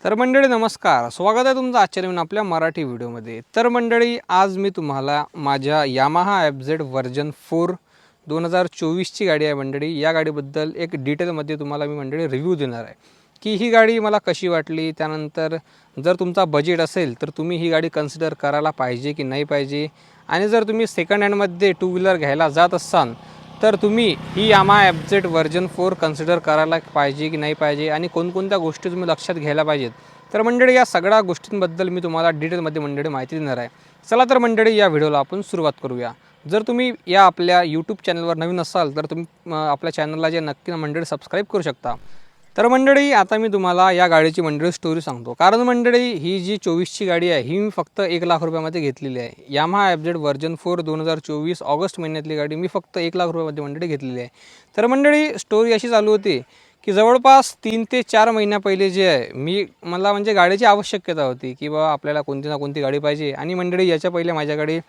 तर मंडळी नमस्कार, स्वागत आहे तुमचं आजच्या नवीन आपल्या मराठी व्हिडिओमध्ये। तर मंडळी आज मी तुम्हाला माझ्या यामाहा FZ व्हर्जन 4 2024 ची गाडी आहे मंडळी। या गाडीबद्दल एक डिटेलमध्ये तुम्हाला मी मंडळी रिव्ह्यू देणार आहे की ही गाडी मला कशी वाटली, त्यानंतर जर तुमचा बजेट असेल तर तुम्ही ही गाडी कन्सिडर करायला पाहिजे की नाही पाहिजे, आणि जर तुम्ही सेकंड हँडमध्ये टू व्हीलर घ्यायला जात असाल तर तुम्ही ही यामाहा FZ व्हर्जन 4 कन्सिडर करायला पाहिजे की नाही पाहिजे, आणि कोणकोणत्या गोष्टी तुम्ही लक्षात घ्यायला पाहिजेत। तर मंडळी या सगळ्या गोष्टींबद्दल मी तुम्हाला डिटेलमध्ये मंडळी माहिती देणार आहे। चला तर मंडळी या व्हिडिओला आपण सुरुवात करूया। जर तुम्ही या आपल्या यूट्यूब चॅनलवर नवीन असाल तर तुम्ही आपल्या चॅनलला जे नक्की मंडळी सबस्क्राईब करू शकता। तर मंडळी आता मी तुम्हाला या गाडीची मंडळी स्टोरी सांगतो, कारण मंडळी ही जी 24ची गाडी आहे ही मी फक्त 1 लाख रुपयामध्ये घेतलेली आहे। यामाहा FZ व्हर्जन 4 2024 ऑगस्ट महिन्यातली गाडी मी फक्त 1 लाख रुपयामध्ये मंडळी घेतलेली आहे। तर मंडळी स्टोरी अशी चालू होती की जवळपास 3 ते 4 महिन्या पहिले जे आहे मला म्हणजे गाडीची आवश्यकता होती की बाबा आपल्याला कोणती ना कोणती गाडी पाहिजे। आणि मंडळी याच्या पहिले माझ्याकडे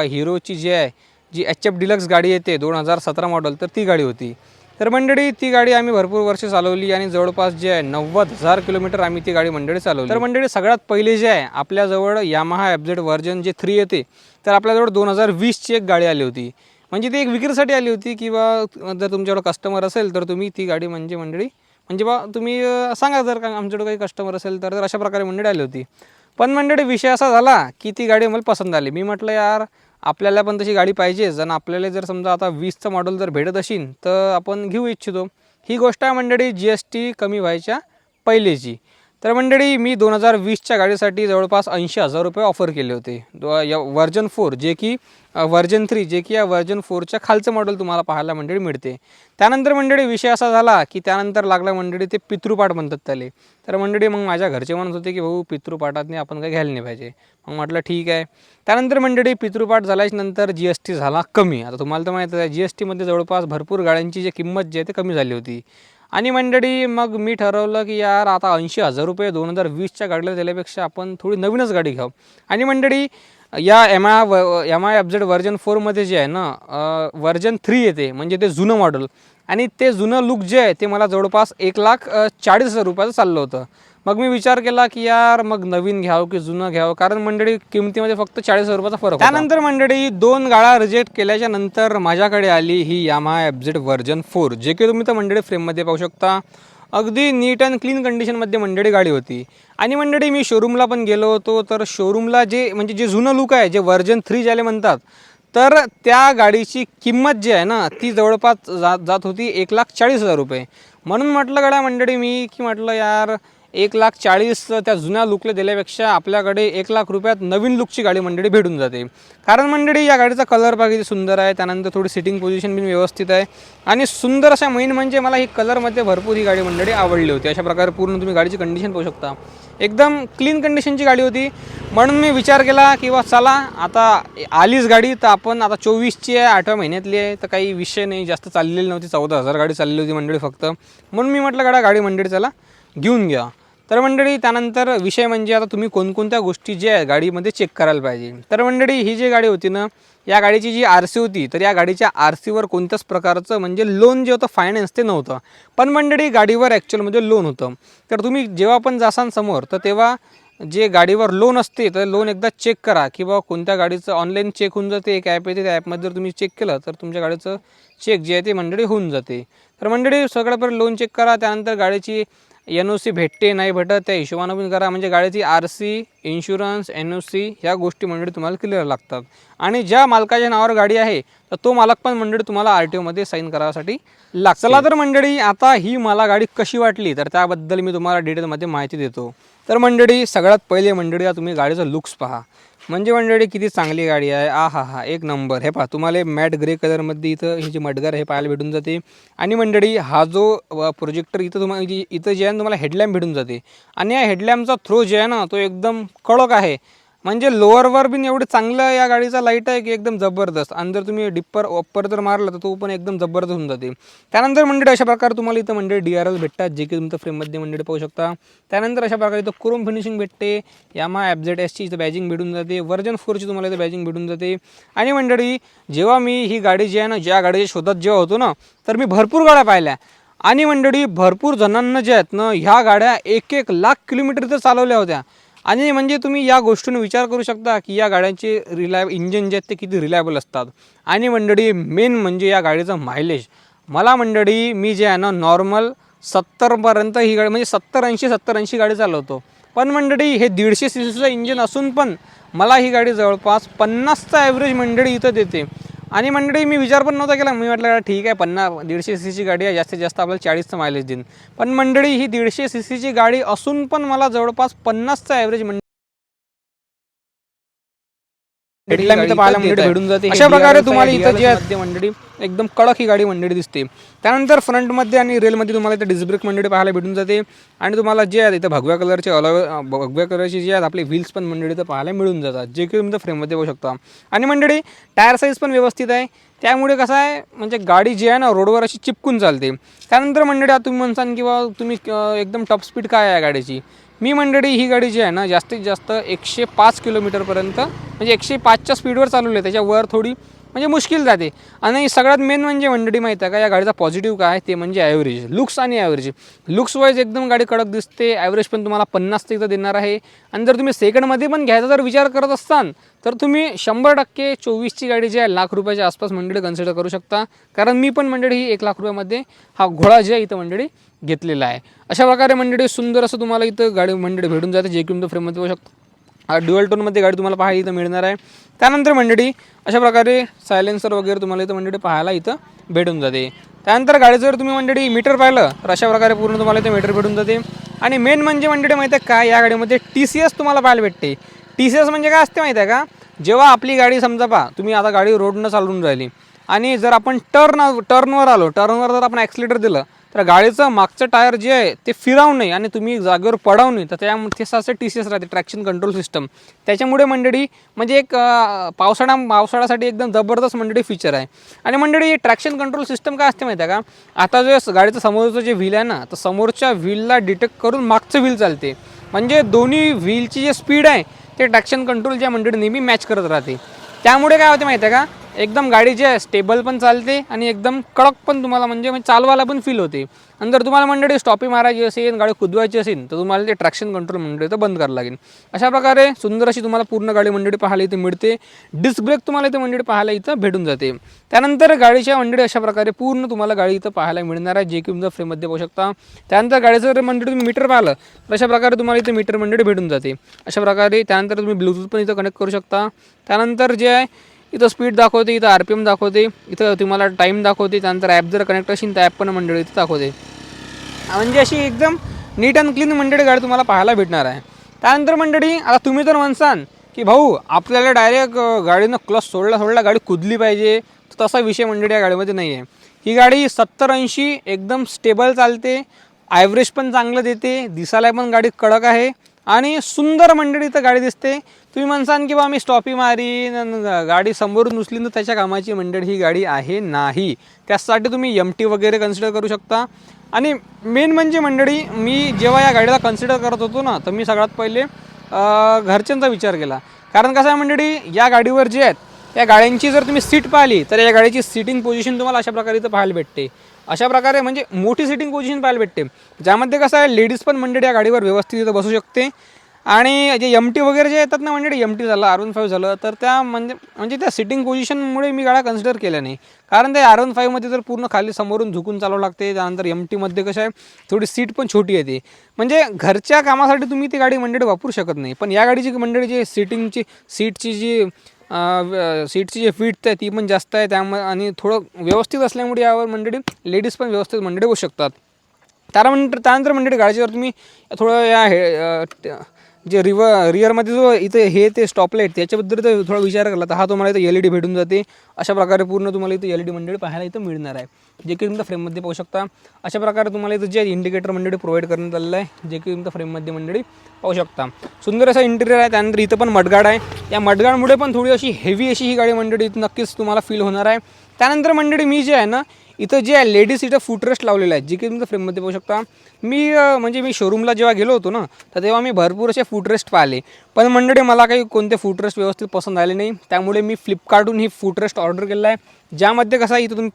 हिरोची जी आहे जी HF डिलक्स गाडी येते 2017 मॉडेल, तर ती गाडी होती। तर मंडळी ती गाडी आम्ही भरपूर वर्ष चालवली आणि जवळपास जे आहे 90,000 किलोमीटर आम्ही ती गाडी मंडळी चालवली। तर मंडळी सगळ्यात पहिले जे आहे आपल्याजवळ यामाहा FZ व्हर्जन जे 3 येते, तर आपल्याजवळ 2020ची एक गाडी आली होती। म्हणजे ती एक विक्रीसाठी आली होती की जर तुमच्याकडे कस्टमर असेल तर तुम्ही ती गाडी मंडळी तुम्ही सांगा, जर का आमच्याकडे काही कस्टमर असेल तर अशा प्रकारे मंडळी आली होती। पण मंडळी विषय असा झाला की ती गाडी मला पसंत आली। मी म्हटलं यार आपल्याला पण तशी गाडी पाहिजेच, आणि आपल्याला जर समजा आता 20चं मॉडेल जर भेटत असेल तर आपण घेऊ इच्छितो। ही गोष्ट आहे मंडळी GST कमी व्हायच्या पहिलेची। तर मंडळी मी 2020च्या गाडीसाठी जवळपास 80,000 रुपये ऑफर केले होते व्हर्जन 4, जे की व्हर्जन 3 जे की या व्हर्जन 4च्या खालचं मॉडेल तुम्हाला पाहायला मंडळी मिळते। त्यानंतर मंडळी विषय असा झाला की त्यानंतर लागला मंडळी ते पितृपाठ म्हणतात त्याले। तर मंडळी मग माझ्या घरचे म्हणत होते की भाऊ पितृपाठातने आपण काही घ्यायला नाही पाहिजे। मग म्हटलं ठीक आहे। त्यानंतर मंडळी पितृपाठ झाल्यानंतर GST झाला कमी। आता तुम्हाला तर माहिती आहे GSTमध्ये जवळपास भरपूर गाड्यांची जी किंमत जी आहे ती कमी झाली होती। आणि मंडळी मग मी ठरवलं की यार आता 80,000 रुपये 2020च्या गाडीला दिल्यापेक्षा आपण थोडी नवीनच गाडी घ्यावं। आणि मंडळी या यामाहा FZ व्हर्जन 4मध्ये जे आहे ना व्हर्जन 3 येते, म्हणजे ते जुनं मॉडेल, आणि ते जुनं लुक जे आहे ते मला जवळपास 1,40,000 रुपयाचं चाललं होतं। मग मी विचार केला की यार मग नवीन घ्यावं की जुनं घ्यावं, कारण मंडळी किमतीमध्ये फक्त 40,000 रुपयाचा फरक होता। त्यानंतर मंडळी 2 गाड्या रिजेक्ट केल्याच्या नंतर माझ्याकडे आली ही यामाहा FZ व्हर्जन 4, जे की तुम्ही तर मंडळी फ्रेममध्ये पाहू शकता। अगदी नीट अँड क्लीन कंडिशनमध्ये मंडळी गाडी होती। आणि मंडळी मी शोरूमला पण गेलो होतो, तर शोरूमला जे जुनं लुक आहे जे व्हर्जन 3 ज्याला म्हणतात, तर त्या गाडीची किंमत जी आहे ना ती जवळपास जात होती 1,40,000 रुपये। म्हणून म्हटलं गाड्या मंडळी मी की म्हटलं यार 1,40,000 त्या जुन्या लुकला दिल्यापेक्षा आपल्याकडे 1 लाख रुपयात नवीन लुकची गाडी मंडळी भेटून जाते। कारण मंडळी या गाडीचा कलर बघा किती सुंदर आहे, त्यानंतर थोडी सिटिंग पोझिशन पण व्यवस्थित आहे, आणि सुंदर अशा मेन म्हणजे मला ही कलरमध्ये भरपूर ही गाडी मंडळी आवडली होती। अशा प्रकारे पूर्ण तुम्ही गाडीची कंडिशन पाहू शकता, एकदम क्लीन कंडिशनची गाडी होती। म्हणून मी विचार केला की चला आता आलीच गाडी, तर आपण आता 24ची आहे, 8व्या महिन्यातली आहे, तर काही विषय नाही, जास्त चाललेली नव्हती, 14,000 गाडी चाललेली होती मंडळी फक्त। म्हणून मी म्हटलं गाडी मंडळी चला घेऊन घ्या। तर मंडळी त्यानंतर विषय म्हणजे आता तुम्ही कोणकोणत्या गोष्टी जे आहे गाडीमध्ये चेक करायला पाहिजे। तर मंडळी ही जी गाडी होती ना, या गाडीची जी RC होती, तर या गाडीच्या RCवर कोणत्याच प्रकारचं म्हणजे लोन जे होतं फायनान्स ते नव्हतं, पण मंडळी गाडीवर ॲक्च्युअलमध्ये लोन होतं। तर तुम्ही जेव्हा पण जासान समोर, तर तेव्हा जे गाडीवर लोन असते तर लोन एकदा चेक करा की बाबा कोणत्या गाडीचं ऑनलाईन चेक होऊन जाते। एक ॲप येते, त्या ॲपमध्ये जर तुम्ही चेक केलं तर तुमच्या गाडीचं चेक जे आहे ते मंडळी होऊन जाते। तर मंडळी सगळं पर्यंत लोन चेक करा, त्यानंतर गाडीची NOC भेटते नाही भेटत त्या हिशोबानं पण करा, म्हणजे गाडीची RC, इन्शुरन्स, NOC ह्या गोष्टी मंडळी तुम्हाला क्लिअर लागतात। आणि ज्या मालकाच्या नावावर गाडी आहे तर तो मालक पण मंडळी तुम्हाला RTOमध्ये साईन करायसाठी लागतो। चला तर मंडळी आता ही मला गाडी कशी वाटली तर त्याबद्दल मी तुम्हाला डिटेलमध्ये माहिती देतो। तर मंडळी सगळ्यात पहिले मंडळी तुम्ही गाडीचं लुक्स पहा, म्हणजे मंडळी किती चांगली गाडी आहे, हा एक नंबर। हे पहा तुम्हाला मॅट ग्रे कलरमध्ये इथं ही जी मडगार हे पाहायला भेटून जाते। आणि मंडळी हा जो प्रोजेक्टर इथं तुम्हाला इथं जे आहे ना तुम्हाला हेडलॅम्प भेटून जाते, आणि या हेडलॅम्पचा थ्रो जे आहे ना तो एकदम कडक आहे, म्हणजे लोअरवर पण एवढं चांगलं या गाडीचा लाईट आहे की एकदम जबरदस्त। आणि जर तुम्ही डिप्पर ऑप्पर जर मारला तर तो पण एकदम जबरदस्त होऊन जाते। त्यानंतर मंडळी अशा प्रकारे तुम्हाला इथं मंडळी DRL भेटतात, जे की तुमच्या फ्रेममध्ये मंडळी पाहू शकता। त्यानंतर अशा प्रकारे इथं क्रोम फिनिशिंग भेटते, यामाहा FZS ची इथं बॅजिंग भेटून जाते, व्हर्जन 4ची तुम्हाला इथं बॅजिंग भेटून जाते। आणि मंडळी जेव्हा मी ही गाडी जी आहे ना ज्या गाडीच्या शोधात जेव्हा होतो ना, तर मी भरपूर गाड्या पाहिल्या, आणि मंडळी भरपूर जणांना जे आहेत ना ह्या गाड्या 1-1 लाख किलोमीटर तर चालवल्या होत्या. आणि म्हणजे तुम्ही या गोष्टीने विचार करू शकता की या गाड्यांचे इंजिन जे आहेत ते किती रिलायबल असतात. आणि मंडळी मेन म्हणजे या गाडीचं मायलेज. मला मंडळी मी जे आहे ना नॉर्मल 70पर्यंत ही गाडी म्हणजे 70-80 गाडी चालवतो. पण मंडळी हे 150 सीसीचं इंजिन असून पण मला ही गाडी जवळपास 50चा ॲव्हरेज मंडळी इथं देते. आणि मंडळी मी विचार पण नव्हता केला. मी म्हटलं ठीक आहे 150 सीसीची गाडी आहे, जास्तीत जास्त आपल्याला 40चं मायलेज देईन. पण मंडळी ही 150 सीसीची गाडी असून पण मला जवळपास 50चा ॲव्हरेज पाहायला मंडळी भेटून जाते. अशा प्रकारे तुम्हाला इथं जे आहे मंडळी एकदम कडक ही गाडी मंडळी दिसते. त्यानंतर फ्रंटमध्ये आणि रेलमध्ये तुम्हाला इथं डिस्क ब्रेक मंडळी पाहायला भेटून जाते. आणि तुम्हाला जे आहे इथं भगव्या कलरची जे आहेत आपले व्हील्स पण मंडळी इथं पाहायला मिळून जातात, जे की तुम्ही फ्रेममध्ये बघू शकता. आणि मंडळी टायर साईज पण व्यवस्थित आहे. त्यामुळे कसं आहे म्हणजे गाडी जी आहे ना रोडवर अशी चिपकून चालते. त्यानंतर मंडळी आता तुम्ही म्हणसान किंवा तुम्ही एकदम टॉप स्पीड काय आहे गाडीची. मी मंडळी ही गाडी जी आहे ना जास्तीत जास्त 105 किलोमीटरपर्यंत म्हणजे 105च्या स्पीडवर चालवली आहे. त्याच्यावर थोडी म्हणजे मुश्किल जाते. आणि सगळ्यात मेन म्हणजे मंडळी माहीत आहे का या गाडीचा पॉझिटिव्ह काय ते म्हणजे ॲव्हरेज लुक्स. आणि ॲव्हरेज लुक्स वाईज एकदम गाडी कडक दिसते. ॲव्हरेज पण तुम्हाला 50 इथं देणार आहे. आणि जर तुम्ही सेकंडमध्ये पण घ्यायचा जर विचार करत असाल तर तुम्ही 100% 24ची गाडी जी आहे लाख रुपयाच्या आसपास मंडळी कन्सिडर करू शकता. कारण मी पण मंडळी ही 1 लाख रुपयामध्ये हा घोडा जे आहे इथं मंडळी घेतलेला आहे. अशा प्रकारे मंडळी सुंदर असं तुम्हाला इथं गाडी मंडळी भेटून जाते, जे की तुमचं फ्रेममध्ये बघू शकता. ड्युअल टोनमध्ये गाडी तुम्हाला पाहायला इथं मिळणार आहे. त्यानंतर मंडळी अशा प्रकारे सायलेन्सर वगैरे तुम्हाला इथं मंडळी पाहायला इथं भेटून जाते. त्यानंतर गाडीचं जर तुम्ही मंडळी मीटर पाहिलं तर अशा प्रकारे पूर्ण तुम्हाला इथं मीटर भेटून जाते. आणि मेन म्हणजे मंडळी माहिती आहे का या गाडीमध्ये TCS तुम्हाला पाहायला भेटते. TCS म्हणजे काय असते माहिती आहे का, जेव्हा आपली गाडी समजा पहा तुम्ही आता गाडी रोडनं चालवून राहिली आणि जर आपण टर्नवर आलो, टर्नवर जर आपण ॲक्सिलेटर दिलं तर गाडीचं मागचं टायर जे आहे ते फिरावू नये आणि तुम्ही जागेवर पडावू नये. तर त्यामध्ये असं TCS राहते, ट्रॅक्शन कंट्रोल सिस्टम. त्याच्यामुळे मंडळी म्हणजे एक पावसाळ्यासाठी एकदम जबरदस्त मंडळी फीचर आहे. आणि मंडळी ट्रॅक्शन कंट्रोल सिस्टम काय असते माहिती आहे का, आता जो गाडीचं समोरचं जे व्हील आहे ना तर समोरच्या व्हीलला डिटेक्ट करून मागचं व्हील चालते. म्हणजे दोन्ही व्हीलची जे स्पीड आहे ते ट्रॅक्शन कंट्रोल ज्या मंडळी नेहमी मॅच करत राहते. त्यामुळे काय होते माहिती आहे का, एकदम गाडी जी आहे स्टेबल पण चालते आणि एकदम कडक पण तुम्हाला म्हणजे चालवायला पण फील होते. आणि जर तुम्हाला मंडळी स्टॉपी मारायची असेल, गाडी कुदवायची असेल तर तुम्हाला ते ट्रॅक्शन कंट्रोल मंडळी तर बंद करावं लागेल. अशा प्रकारे सुंदर अशी तुम्हाला पूर्ण गाडी मंडळी पाहायला इथे मिळते. डिस्क ब्रेक तुम्हाला इथे मंडळी पाहायला इथं भेटून जाते. त्यानंतर गाडीच्या मंडळी अशा प्रकारे पूर्ण तुम्हाला गाडी इथं पाहायला मिळणार आहे, जे की तुमच्या फ्रेममध्ये पाहू शकता. त्यानंतर गाडीचं जर मंडळी तुम्ही मीटर पाहिलं तर अशा प्रकारे तुम्हाला इथे मीटर मंडळी भेटून जाते अशा प्रकारे. त्यानंतर तुम्ही ब्लूटूथ पण इथं कनेक्ट करू शकता. त्यानंतर जे आहे इथं स्पीड दाखवते, इथं RPM दाखवते, इथं तुम्हाला टाईम दाखवते. त्यानंतर ॲप जर कनेक्ट असेल तर ॲप पण मंडळी इथं दाखवते. म्हणजे अशी एकदम नीट अँड क्लीन मंडळी गाडी तुम्हाला पाहायला भेटणार आहे. त्यानंतर मंडळी आता तुम्ही तर म्हणसान की भाऊ आपल्याला डायरेक्ट गाडीनं क्लच सोडला गाडी कुदली पाहिजे, तर तसा विषय मंडळी या गाडीमध्ये नाही आहे. ही गाडी 70-80 एकदम स्टेबल चालते, ॲव्हरेज पण चांगलं देते, दिसायला पण गाडी कडक आहे आणि सुंदर मंडळी इथं गाडी दिसते. तुम्ही म्हणसान की बा मी स्टॉपी मारीन गाडी समोरून उचलीन तर त्याच्या कामाची मंडळी ही गाडी आहे नाही. त्यासाठी तुम्ही MT वगैरे कन्सिडर करू शकता. आणि मेन म्हणजे मंडळी मी जेव्हा या गाडीला कन्सिडर करत होतो ना तर मी सगळ्यात पहिले घरच्यांचा विचार केला. कारण कसं आहे मंडळी या गाडीवर जे आहेत त्या गाड्यांची जर तुम्ही सीट पाहिली तर या गाडीची सिटिंग पोझिशन तुम्हाला अशा प्रकारे इथं पाहायला भेटते. अशा प्रकारे म्हणजे मोठी सिटिंग पोझिशन पाहायला भेटते, ज्यामध्ये कसं आहे लेडीज पण मंडळी या गाडीवर व्यवस्थित इथं बसू शकते. आणि जे MT वगैरे जे येतात ना मंडळी, MT झालं, R15 झालं, तर त्या म्हणजे त्या सिटिंग पोझिशनमुळे मी गाड्या कन्सिडर केल्या नाही. कारण त्या R15मध्ये तर पूर्ण खाली समोरून झुकून चालवं लागते. त्यानंतर MTमध्ये कसं आहे थोडी सीट पण छोटी येते. म्हणजे घरच्या कामासाठी तुम्ही ती गाडी मंडळी वापरू शकत नाही. पण या गाडीची मंडळी जी सीटची जी फिट आहे ती पण जास्त आहे. त्यामुळे आणि थोडं व्यवस्थित असल्यामुळे यावर मंडळी लेडीज पण व्यवस्थित मंडळी बसू शकतात. त्यानंतर मंडळी गाडीवर तुम्ही थोडं या जे रिअरमध्ये जो इथे ते स्टॉपलाईट त्याच्याबद्दल तर थोडा विचार केला तर हा तुम्हाला इथं LED भेटून जाते. अशा प्रकारे पूर्ण तुम्हाला इथं LED मंडळी पाहायला इथं मिळणार आहे, जे की तुमच्या फ्रेममध्ये पाहू शकता. अशा प्रकारे तुम्हाला इथं जे इंडिकेटर मंडळी प्रोव्हाइड करण्यात आलेलं आहे, जे की तुमच्या फ्रेममध्ये मंडळी पाहू शकता. सुंदर असा इंटिरियर आहे. त्यानंतर इथं पण मडगाड आहे. या मडगाडमुळे पण थोडी अशी हेवी अशी ही गाडी मंडळी इथं नक्कीच तुम्हाला फील होणार आहे. त्यानंतर मंडळी मी जे आहे ना इथं जे आहे लेडीज इथं फुटरेस्ट लावलेलं आहे, जे की तुमच्या फ्रेममध्ये पाहू शकता. मी शोरूमला जेव्हा गेलो होतो ना, तर तेव्हा मी भरपूर असे फुटरेस्ट पाहिले, पण मंडळी मला काही कोणते फुटरेस्ट व्यवस्थित पसंत आले नाही. त्यामुळे मी फ्लिपकार्टहून ही फुटरेस्ट ऑर्डर केलेला आहे, ज्यामध्ये कसं आहे इथं तुम्ही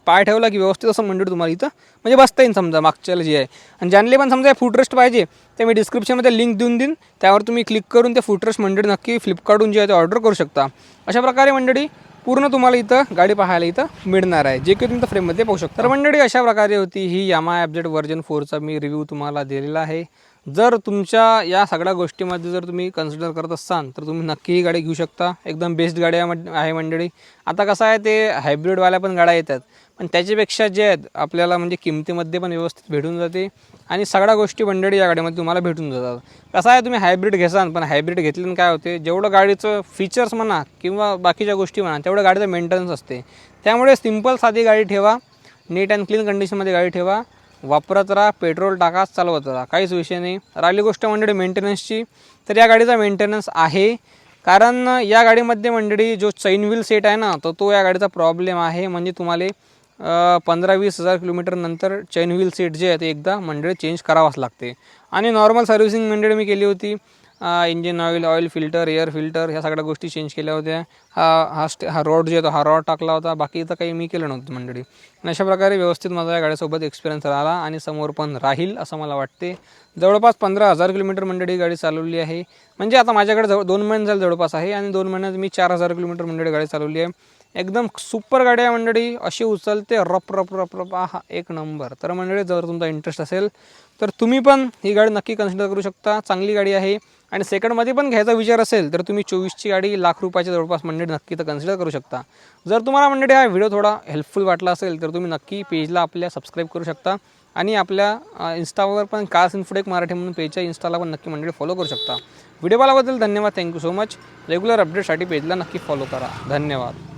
पाय ठेवला की व्यवस्थित असं मंडळी तुम्हाला इथं म्हणजे बसता येईल समजा मागच्याला जे आहे. आणि ज्यांना पण समजा फुटरेस्ट पाहिजे ते मी डिस्क्रिप्शनमध्ये लिंक देऊन देईन, त्यावर तुम्ही क्लिक करून ते फुटरेस्ट मंडळी नक्की फ्लिपकार्टहून जे आहे ते ऑर्डर करू शकता. अशा प्रकारे मंडळी पूर्ण तुम्हाला इथं गाडी पाहायला इथं मिळणार आहे, जे की तुमच्या फ्रेममध्ये पाहू शकता. तर मंडळी अशा प्रकारे होती ही यामाहा FZ वर्जन 4चा मी रिव्ह्यू तुम्हाला दिलेला आहे. जर तुमच्या या सगळ्या गोष्टीमध्ये जर तुम्ही कन्सिडर करत असाल तर तुम्ही नक्की ही गाडी घेऊ शकता. एकदम बेस्ट गाडी आहे मंडळी. आता कसं आहे ते हायब्रिडवाल्या पण गाड्या येतात, पण त्याच्यापेक्षा जे आहेत आपल्याला म्हणजे किमतीमध्ये पण व्यवस्थित भेटून जाते आणि सगळ्या गोष्टी मंडळी या गाडीमध्ये तुम्हाला भेटून जातात. कसं आहे तुम्ही हायब्रिड घेसाल, पण हायब्रिड घेतल्यानं काय होते, जेवढं गाडीचं फीचर्स म्हणा किंवा बाकीच्या गोष्टी म्हणा तेवढं गाडीचं मेंटेनन्स असते. त्यामुळे सिंपल साधी गाडी ठेवा, नीट अँड क्लीन कंडिशनमध्ये गाडी ठेवा, वापरत राहा, पेट्रोल टाका, चालवत राहा, काहीच विषय नाही. राहिली गोष्ट मंडळी मेंटेनन्सची, तर या गाडीचा मेंटेनन्स आहे. कारण या गाडीमध्ये मंडळी जो चैन व्हील सेट आहे ना, तो या गाडीचा प्रॉब्लेम आहे. म्हणजे तुम्हाला 15-20 हजार किलोमीटर नंतर चैन व्हील सीट जे आहे ते एकदा मंडळी चेंज करावाच लागते. आणि नॉर्मल सर्व्हिसिंग मंडळी मी केली होती, engine oil filter, air filter ह्या सगळ्या गोष्टी चेंज केल्या होत्या. हा रॉड जो आहे हा रॉड टाकला होता, बाकी इथं काही मी केलं नव्हतं मंडळी. आणि अशा प्रकारे व्यवस्थित माझा या गाडीसोबत एक्सपिरियन्स राहिला आणि समोर पण राहील असं मला वाटते. जवळपास 15,000 किलोमीटर मंडळी गाडी चालवली आहे. म्हणजे आता माझ्याकडे 2 महिने झाले जवळपास आहे, आणि 2 महिन्यात मी 4,000 किलोमीटर मंडळी गाडी चालवली आहे. एकदम सुपर गाडी आहे मंडळी, अशी उचलते रप रप रप रप, हा एक नंबर. तर मंडळी जर तुमचा इंटरेस्ट असेल तर तुम्ही पण ही गाडी नक्की कन्सिडर करू शकता. चांगली गाडी आहे. आणि सेकंडमध्ये पण घ्यायचा विचार असेल तर तुम्ही 24ची गाडी ₹1,00,000 जवळपास मंडळी नक्की तर कन्सिडर करू शकता. जर तुम्हाला मंडळी हा व्हिडिओ थोडा हेल्पफुल वाटला असेल तर तुम्ही नक्की पेजला आपल्या सबस्क्राईब करू शकता. आणि आपल्या इंस्टावर पण कार्स इन्फोटेक मराठी म्हणून पेजच्या इंस्टाला पण नक्की मंडळी फॉलो करू शकता. व्हिडिओ पाहिल्याबद्दल धन्यवाद. Thank you so much. रेग्युलर अपडेटसाठी पेजला नक्की फॉलो करा. धन्यवाद.